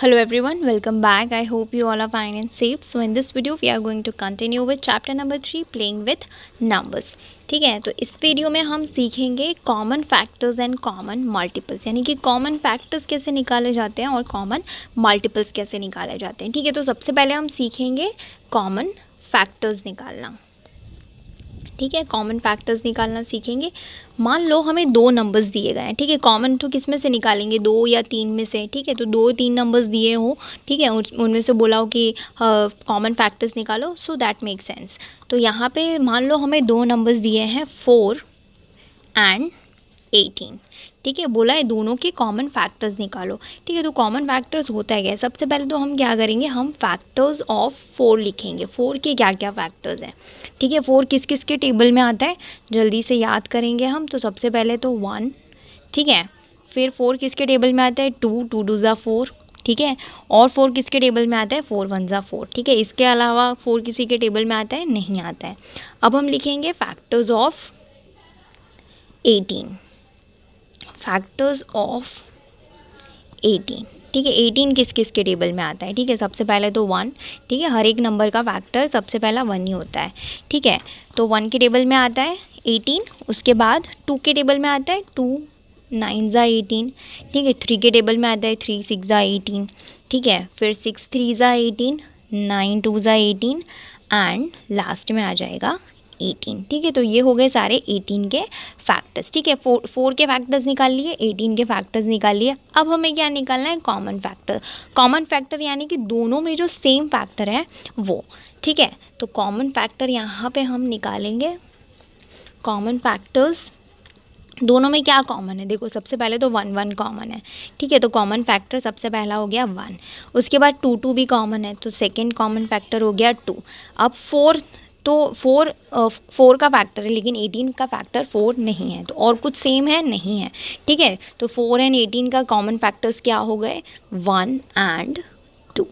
Hello everyone, welcome back. I hope you all are fine and safe. So in this video we are going to continue with chapter number 3 playing with numbers. ठीक है, तो इस video में हम सीखेंगे common factors and common multiples, यानी कि common factors कैसे निकाले जाते हैं और कॉमन मल्टीपल्स कैसे निकाले जाते हैं. ठीक है, तो सबसे पहले हम सीखेंगे कॉमन फैक्टर्स निकालना. ठीक है, कॉमन फैक्टर्स निकालना सीखेंगे. मान लो हमें दो नंबर्स दिए गए हैं. ठीक है, कॉमन तो किस में से निकालेंगे, दो या तीन में से. ठीक है, तो दो तीन नंबर्स दिए हो, ठीक है, उनमें से बोला हो कि कॉमन फैक्टर्स निकालो, सो दैट मेक सेंस. तो यहाँ पे मान लो हमें दो नंबर्स दिए हैं 4 एंड 18. ठीक है, बोला है दोनों के कॉमन फैक्टर्स निकालो. ठीक है, तो कॉमन फैक्टर्स होता है क्या. सबसे पहले तो हम क्या करेंगे, हम फैक्टर्स ऑफ 4 लिखेंगे. 4 के क्या क्या फैक्टर्स हैं. ठीक है, 4 किस किस के टेबल में आता है, जल्दी से याद करेंगे हम. तो सबसे पहले तो 1. ठीक है, फिर 4 किसके टेबल में आता है, 2 2 ज़ा 4. ठीक है, और 4 किसके टेबल में आता है, 4 1 ज़ा 4. ठीक है, इसके अलावा 4 किसी के टेबल में आता है, नहीं आता है. अब हम लिखेंगे फैक्टर्स ऑफ 18. Factors of 18. ठीक है, 18 किस किस के टेबल में आता है. ठीक है, सबसे पहले तो 1. ठीक है, हर एक नंबर का फैक्टर सबसे पहला 1 ही होता है. ठीक है, तो 1 के टेबल में आता है 18. उसके बाद 2 के टेबल में आता है 2 9 ज़ा 18. ठीक है, 3 के टेबल में आता है 3 6 ज़ा 18. ठीक है, फिर 6 3 ज़ा 18, 9 2 ज़ा 18 एंड लास्ट में आ जाएगा 18. ठीक है, तो ये हो गए सारे 18 के फैक्टर्स. ठीक है, 4 के फैक्टर्स निकाल लिए, 18 के फैक्टर्स निकाल लिए. अब हमें क्या निकालना है, कॉमन फैक्टर. कॉमन फैक्टर यानी कि दोनों में जो सेम फैक्टर है वो. ठीक है, तो कॉमन फैक्टर यहाँ पे हम निकालेंगे. कॉमन फैक्टर्स दोनों में क्या कॉमन है, देखो सबसे पहले तो 1 1 कॉमन है. ठीक है, तो कॉमन फैक्टर सबसे पहला हो गया 1. उसके बाद 2 2 भी कॉमन है, तो सेकेंड कॉमन फैक्टर हो गया 2. अब 4, तो 4 का फैक्टर है, लेकिन 18 का फैक्टर 4 नहीं है. तो और कुछ सेम है, नहीं है. ठीक है, तो 4 एंड 18 का कॉमन फैक्टर्स क्या हो गए, 1 एंड 2.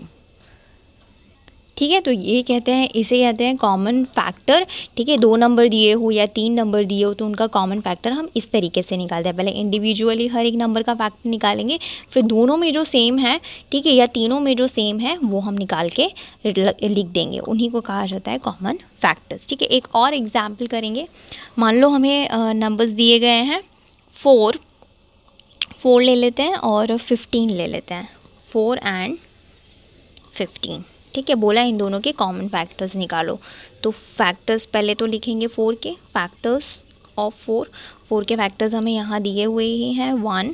ठीक है, तो ये कहते हैं, इसे कहते हैं कॉमन फैक्टर. ठीक है, 2 नंबर दिए हो या 3 नंबर दिए हो तो उनका कॉमन फैक्टर हम इस तरीके से निकालते हैं. पहले इंडिविजुअली हर एक नंबर का फैक्टर निकालेंगे, फिर दोनों में जो सेम है, ठीक है, या तीनों में जो सेम है वो हम निकाल के लिख देंगे. उन्हीं को कहा जाता है कॉमन फैक्टर्स. ठीक है, एक और एग्जाम्पल करेंगे. मान लो हमें नंबर्स दिए गए हैं 4 ले लेते हैं और 15 ले लेते हैं. 4 एंड 15. ठीक है, बोला इन दोनों के कॉमन फैक्टर्स निकालो. तो फैक्टर्स पहले तो लिखेंगे 4 के फैक्टर्स ऑफ 4 के फैक्टर्स हमें यहाँ दिए हुए ही हैं 1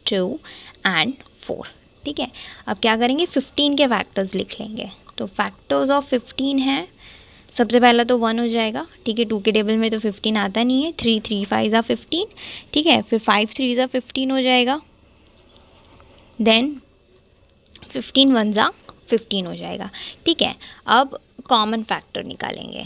2 एंड 4. ठीक है, अब क्या करेंगे, 15 के फैक्टर्स लिख लेंगे. तो फैक्टर्स ऑफ 15 हैं, सबसे पहला तो 1 हो जाएगा. ठीक है, 2 के टेबल में तो 15 आता नहीं है. 3 3 5 ज़ा 15. ठीक है, फिर 5 3 ज़ा 15 हो जाएगा. देन 15 1 ज़ा 15 हो जाएगा. ठीक है, अब कॉमन फैक्टर निकालेंगे.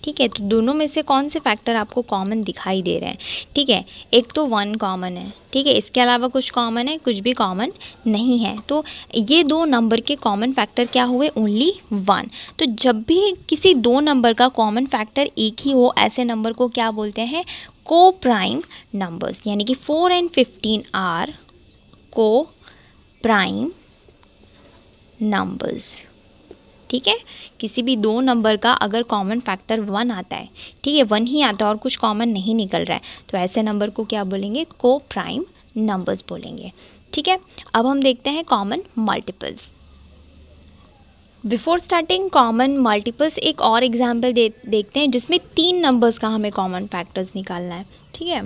ठीक है, तो दोनों में से कौन से फैक्टर आपको कॉमन दिखाई दे रहे हैं. ठीक है, एक तो 1 कॉमन है. ठीक है, इसके अलावा कुछ कॉमन है, कुछ भी कॉमन नहीं है. तो ये दो नंबर के कॉमन फैक्टर क्या हुए, ओनली 1. तो जब भी किसी दो नंबर का कॉमन फैक्टर एक ही हो, ऐसे नंबर को क्या बोलते हैं, को प्राइम नंबर्स. यानी कि 4 एंड 15 आर को प्राइम नंबर्स. ठीक है, किसी भी दो नंबर का अगर कॉमन फैक्टर 1 आता है, ठीक है, 1 ही आता है और कुछ कॉमन नहीं निकल रहा है, तो ऐसे नंबर को क्या बोलेंगे, को प्राइम नंबर्स बोलेंगे. ठीक है, अब हम देखते हैं common multiples. Before starting common multiples एक और एग्जाम्पल देखते हैं जिसमें 3 नंबर्स का हमें कॉमन फैक्टर्स निकालना है. ठीक है,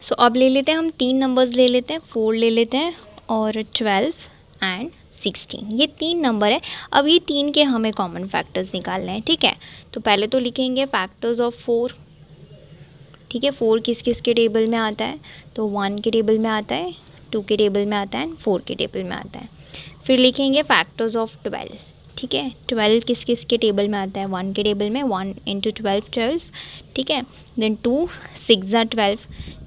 सो अब ले लेते हैं हम 3 नंबर्स ले लेते हैं. 4 ले लेते हैं और 12 एंड 16. ये 3 नंबर है. अब ये 3 के हमें कॉमन फैक्टर्स निकालने हैं. ठीक है, तो पहले तो लिखेंगे फैक्टर्स ऑफ 4. ठीक है, 4 किस किस के टेबल में आता है, तो 1 के टेबल में आता है, 2 के टेबल में आता है, 4 के टेबल में आता है. फिर लिखेंगे फैक्टर्स ऑफ 12. ठीक है, 12 किस किस के टेबल में आता है, 1 के टेबल में, 1 इंटू 12 12. ठीक है, देन 2 6 ज़ा 12,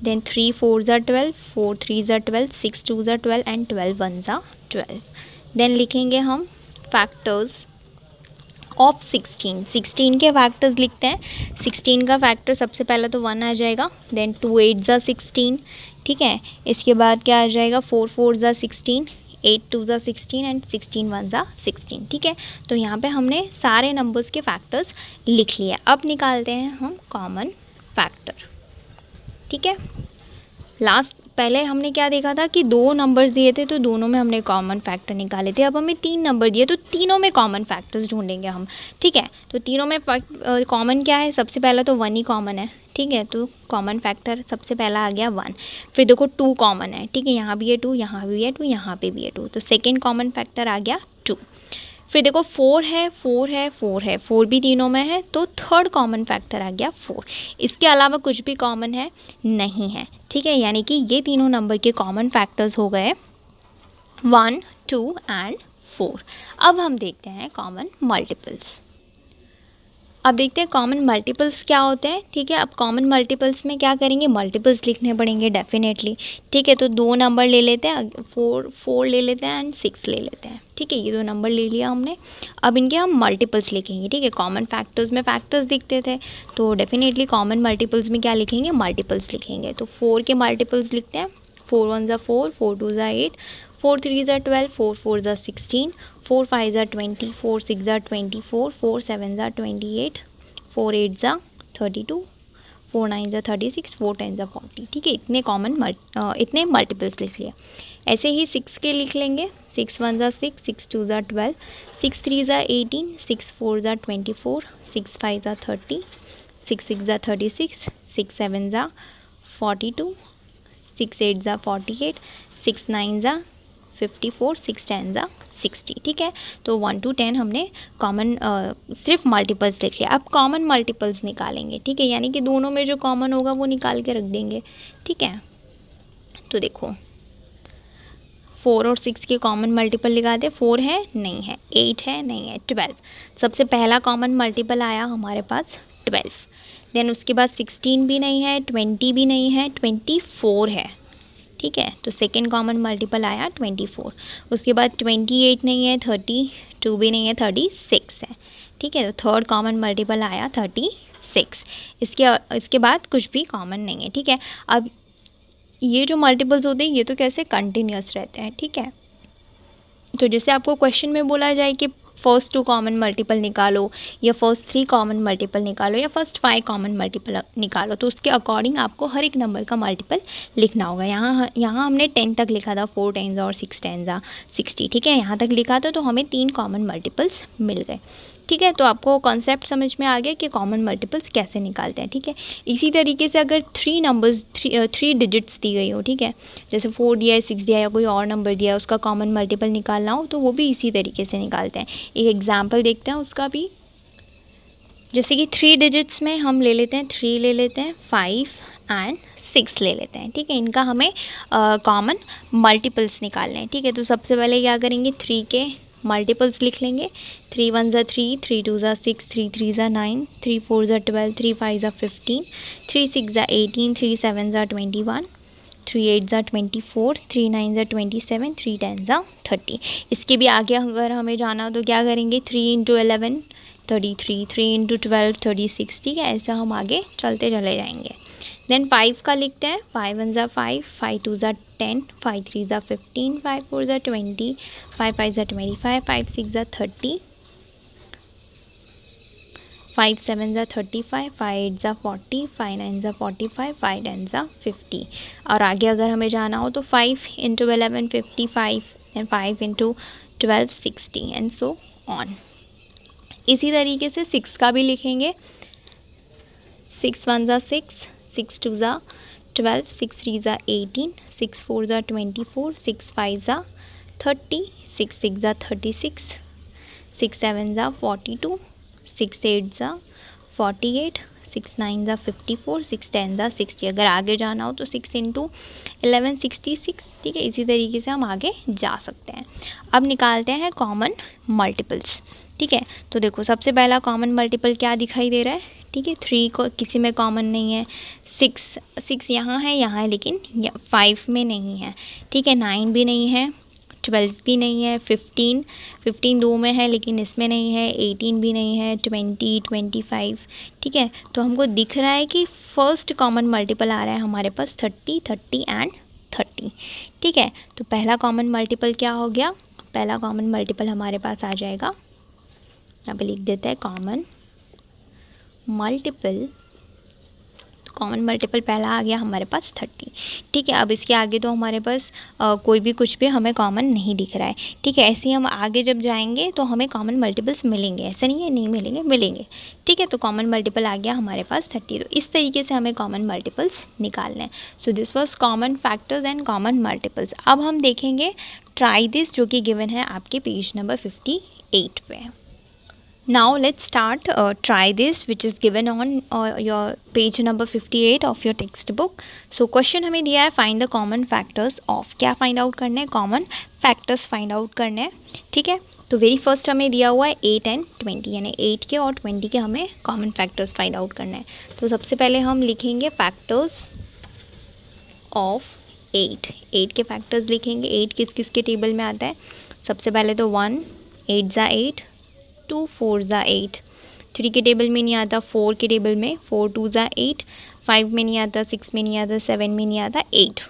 देन 3 4 ज़ा 12, 4 3 ज़ा 12, 6 2 ज़ा 12 एंड 12 1 ज़ा 12. देन लिखेंगे हम फैक्टर्स ऑफ 16. 16 के फैक्टर्स लिखते हैं. 16 का फैक्टर सबसे पहले तो 1 आ जाएगा. देन 2 8 ज़ा 16. ठीक है। इसके बाद क्या आ जाएगा, 4 4 ज़ा 16, 8 2 ज़ा 16 एंड 16 1 ज़ा 16। ठीक है, तो यहाँ पे हमने सारे नंबर्स के फैक्टर्स लिख लिए। अब निकालते हैं हम कॉमन फैक्टर। ठीक है, लास्ट पहले हमने क्या देखा था कि 2 नंबर्स दिए थे तो दोनों में हमने कॉमन फैक्टर निकाले थे। अब हमें 3 नंबर दिए तो तीनों में कॉमन फैक्टर्स ढूंढेंगे हम। ठीक है, तो तीनों में कॉमन क्या है, सबसे पहला तो 1 ही कॉमन है। ठीक है, तो कॉमन फैक्टर सबसे पहला आ गया 1। फिर देखो 2 कॉमन है। ठीक है, यहाँ भी है 2, यहाँ भी है 2, यहाँ पे भी है 2, तो सेकेंड कॉमन फैक्टर आ गया 2। फिर देखो 4 है, 4 है, 4 है, 4 भी तीनों में है, तो थर्ड कॉमन फैक्टर आ गया 4। इसके अलावा कुछ भी कॉमन है नहीं है। ठीक है, यानी कि ये तीनों नंबर के कॉमन फैक्टर्स हो गए 1 2 एंड 4। अब हम देखते हैं कॉमन मल्टीपल्स। अब देखते हैं कॉमन मल्टीपल्स क्या होते हैं। ठीक है, अब कॉमन मल्टीपल्स में क्या करेंगे, मल्टीपल्स लिखने पड़ेंगे डेफिनेटली। ठीक है, तो 2 नंबर ले लेते हैं, 4 ले लेते हैं एंड 6 ले लेते हैं। ठीक है, ये 2 नंबर ले लिया हमने। अब इनके हम मल्टीपल्स लिखेंगे। ठीक है, कॉमन फैक्टर्स में फैक्टर्स दिखते थे, तो डेफिनेटली कॉमन मल्टीपल्स में क्या लिखेंगे, मल्टीपल्स लिखेंगे। तो 4 के मल्टीपल्स लिखते हैं। 4 1 ज़ा 4, 4 2 ज़ा 8, 4 3 ज़ा 12, 4 4 ज़ा 16, 4 5 ज़ा 20, 4 6 ज़ा 24, 4 7 ज़ा 28, 4 8 ज़ा 32, 4 9 ज़ा 36, 4 10 ज़ा 40। ठीक है, इतने मल्टीपल्स लिख लिए। ऐसे ही 6 के लिख लेंगे। 6 1 ज़ा 6, 6 2 ज़ा 12, 6 3 ज़ा 18, 6 4 ज़ा 24, 6 5 ज़ा 30, 6 6 ज़ा 36, 6 7 ज़ा 42, 6 8 ज़ा 48, 6 9 ज़ा 54, 6 10 ज़ा 60। ठीक है, तो 1 to 10 हमने कॉमन सिर्फ मल्टीपल्स लिख लिया। अब कॉमन मल्टीपल्स निकालेंगे। ठीक है, यानी कि दोनों में जो कॉमन होगा वो निकाल के रख देंगे। ठीक है, तो देखो 4 और 6 के कॉमन मल्टीपल लगाते। 4 है नहीं है, 8 है नहीं है, 12। सबसे पहला कॉमन मल्टीपल आया हमारे पास 12। देन उसके बाद 16 भी नहीं है, 20 भी नहीं है, 24 है। ठीक है, तो सेकेंड कॉमन मल्टीपल आया 24। उसके बाद 28 नहीं है, 32 भी नहीं है, 36 है। ठीक है, तो थर्ड कॉमन मल्टीपल आया 36। इसके बाद कुछ भी कॉमन नहीं है। ठीक है, अब ये जो मल्टीपल्स होते हैं ये तो कैसे कंटिन्यूस रहते हैं। ठीक है, तो जैसे आपको क्वेश्चन में बोला जाए कि फर्स्ट 2 कॉमन मल्टीपल निकालो, या फर्स्ट 3 कॉमन मल्टीपल निकालो, या फर्स्ट 5 कॉमन मल्टीपल निकालो, तो उसके अकॉर्डिंग आपको हर एक नंबर का मल्टीपल लिखना होगा। यहाँ हमने 10 तक लिखा था, 4 10 और 6 10 60। ठीक है, यहाँ तक लिखा था, तो हमें 3 कॉमन मल्टीपल्स मिल गए। ठीक है, तो आपको कॉन्सेप्ट समझ में आ गया कि कॉमन मल्टीपल्स कैसे निकालते हैं। ठीक है, इसी तरीके से अगर 3 नंबर्स 3 डिजिट्स दी गई हो, ठीक है, जैसे 4 दिया है, 6 दिया है, या कोई और नंबर दिया है, उसका कॉमन मल्टीपल निकालना हो तो वो भी इसी तरीके से निकालते हैं। एक एग्जाम्पल देखते हैं उसका भी। जैसे कि 3 डिजिट्स में हम ले लेते हैं 3 ले लेते हैं, 5 एंड 6 ले लेते हैं। ठीक है, इनका हमें कॉमन मल्टीपल्स निकालने हैं। ठीक है, तो सबसे पहले क्या करेंगे, 3 के मल्टीपल्स लिख लेंगे। 3 1 ज़ा 3, 3 2 ज़ा 6, 3 3 ज़ा 9, 3 4 ज़ा 12, 3 5 ज़ा 15, 3 6 ज़ा 18, 3 7 ज़ा 21, 3 8 ज़ा 24, 3 9 ज़ा 27, 3 10 ज़ा 30। इसके भी आगे अगर हमें जाना हो तो क्या करेंगे, 3 इंटू 11 33, 3 इंटू 12 36। ठीक है, ऐसा हम आगे चलते चले जाएंगे। देन 5 का लिखते हैं। 5 1 ज़ा 5, 5 2 ज़ा 10, 5 3 ज़ा 15, 5 4 ज़ा 20, 5 5 ज़ा 25, 5 6 ज़ा 30, 5 7 ज़ा 35, 5 8 ज़ा 40, 5 9 ज़ा 45, 5 10 ज़ा 50। और आगे अगर हमें जाना हो तो 5 into 11 55 and 5 into 12 60 and so on. इसी तरीके से 6 का भी लिखेंगे। 6 1 ज़ा 6, 6 2 ज़ा 12, 6 3 ज़ा 18, 6 4 ज़ा 24, 6 5 ज़ा 30, 6 6 ज़ा 36, 6 7 ज़ा 42, 6 8 ज़ा 48, 6 9 ज़ा 54, 6 10 ज़ा 60। अगर आगे जाना हो तो 6 इंटू 11 66। ठीक है, इसी तरीके से हम आगे जा सकते हैं। अब निकालते हैं कॉमन मल्टीपल्स। ठीक है, तो देखो सबसे पहला कॉमन मल्टीपल क्या दिखाई दे रहा है। ठीक है, 3 को किसी में कॉमन नहीं है, 6 यहाँ है लेकिन 5 में नहीं है। ठीक है, 9 भी नहीं है, 12 भी नहीं है, 15 दो में है लेकिन इसमें नहीं है, 18 भी नहीं है, 20, 25, ठीक है। तो हमको दिख रहा है कि फर्स्ट कॉमन मल्टीपल आ रहा है हमारे पास 30, 30 एंड 30, ठीक है। तो पहला कॉमन मल्टीपल क्या हो गया, पहला कॉमन मल्टीपल हमारे पास आ जाएगा, यहाँ पे लिख देते हैं कॉमन मल्टीपल। कॉमन मल्टीपल पहला आ गया हमारे पास 30, ठीक है। अब इसके आगे तो हमारे पास कोई भी कुछ भी हमें कॉमन नहीं दिख रहा है, ठीक है। ऐसे ही हम आगे जब जाएंगे तो हमें कॉमन मल्टीपल्स मिलेंगे, ऐसा नहीं है नहीं मिलेंगे, मिलेंगे, ठीक है। तो कॉमन मल्टीपल आ गया हमारे पास 30। तो इस तरीके से हमें कॉमन मल्टीपल्स निकालना है। So this was common factors and common multiples. अब हम देखेंगे ट्राई दिस, जो कि गिवन है आपके पेज नंबर 58 पे। Now let's start try this, which is given on your page number 58 of your textbook. So question हमें दिया है find the common factors of, क्या find out करना है, common factors find out करने हैं, ठीक है। तो वेरी फर्स्ट हमें दिया हुआ है 8 एंड 20, यानी 8 के और 20 के हमें कॉमन फैक्टर्स फाइंड आउट करना है। तो सबसे पहले हम लिखेंगे फैक्टर्स ऑफ 8 के फैक्टर्स लिखेंगे। 8 किस किस के टेबल में आता है, सबसे पहले तो 1, 8 ज़ा 8, 2 4 ज़ा 8, 3 के टेबल में नहीं आता, 4 के टेबल में 4 2 ज़ा 8, 5 में नहीं आता, 6 में नहीं आता, 7 में नहीं आता, 8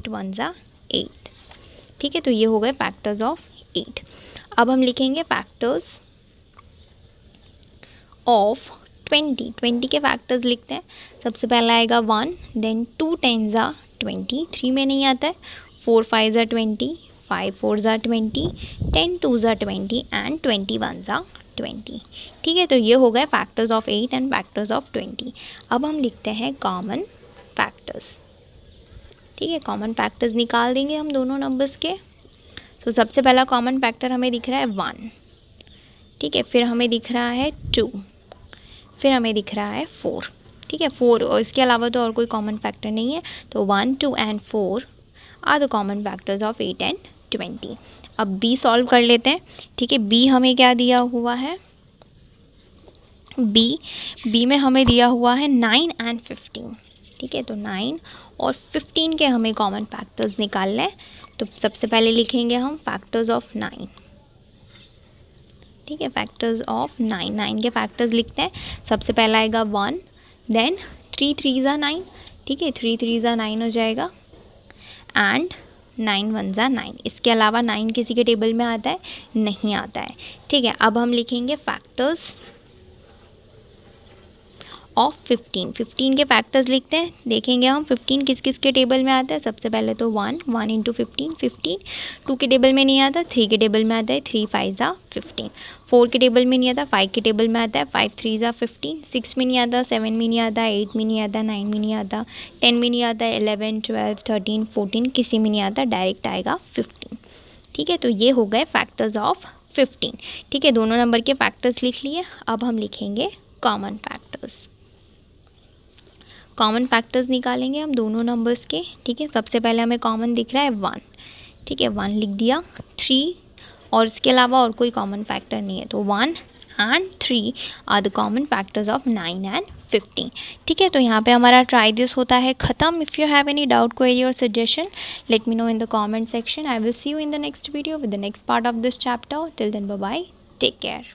1 ज़ा 8, ठीक है। तो ये हो गए फैक्टर्स ऑफ 8। अब हम लिखेंगे फैक्टर्स ऑफ 20 के फैक्टर्स लिखते हैं। सबसे पहला आएगा 1, देन 2 10 ज़ा 20, 3 में नहीं आता है, 4 5 ज़ा 20, 5 4 ज़ा 20, 10 2 ज़ा 20 एंड 21 ज़ा 20, ठीक है। तो ये हो गए factors of 8 and factors of 20। अब हम लिखते हैं कॉमन फैक्टर्स, ठीक है। कॉमन फैक्टर्स निकाल देंगे हम दोनों नंबर्स के। तो सबसे पहला कॉमन फैक्टर हमें दिख रहा है 1, ठीक है। फिर हमें दिख रहा है 2, फिर हमें दिख रहा है 4, ठीक है। 4 और इसके अलावा तो और कोई कॉमन फैक्टर नहीं है। तो 1 2 and 4 are the common factors of 8 and 20। अब b सॉल्व कर लेते हैं, ठीक है। b हमें क्या दिया हुआ है, b में हमें दिया हुआ है 9 एंड 15, ठीक है। तो 9 और 15 के हमें कॉमन फैक्टर्स निकालने हैं। तो सबसे पहले लिखेंगे हम फैक्टर्स ऑफ 9, ठीक है। फैक्टर्स ऑफ 9 के फैक्टर्स लिखते हैं। सबसे पहला आएगा 1, देन 3 3 ज़ा 9, ठीक है। 3 3 ज़ा 9 हो जाएगा एंड 9 1 ज़ा 9। इसके अलावा 9 किसी के टेबल में आता है, नहीं आता है, ठीक है। अब हम लिखेंगे फैक्टर्स ऑफ 15 के फैक्टर्स लिखते हैं। देखेंगे हम 15 किस किस के टेबल में आता है। सबसे पहले तो 1 इंटू 15, 2 के टेबल में नहीं आता, 3 के टेबल में आता है, 3 5 ज़ा 15, 4 के टेबल में नहीं आता, 5 के टेबल में आता है, 5 3 ज़ा 15, 6 में नहीं आता, 7 में नहीं आता, 8 में नहीं आता, 9 में नहीं आता, 10 में नहीं आता, 11 12 13 14 किसी में नहीं आता, डायरेक्ट आएगा 15, ठीक है। तो ये हो गए फैक्टर्स ऑफ 15, ठीक है। दोनों नंबर के फैक्टर्स लिख लिए। अब हम लिखेंगे कॉमन फैक्टर्स। कॉमन फैक्टर्स निकालेंगे हम दोनों नंबर्स के, ठीक है। सबसे पहले हमें कॉमन दिख रहा है 1, ठीक है। 1 लिख दिया, 3 और इसके अलावा और कोई कॉमन फैक्टर नहीं है। तो 1 and 3 are the common factors of 9 and 15, ठीक है। तो यहाँ पे हमारा ट्राई दिस होता है ख़त्म। If you have any doubt, query और suggestion, let me know in the comment section. I will see you in the next video with the next part of this chapter. Till then bye bye, take care.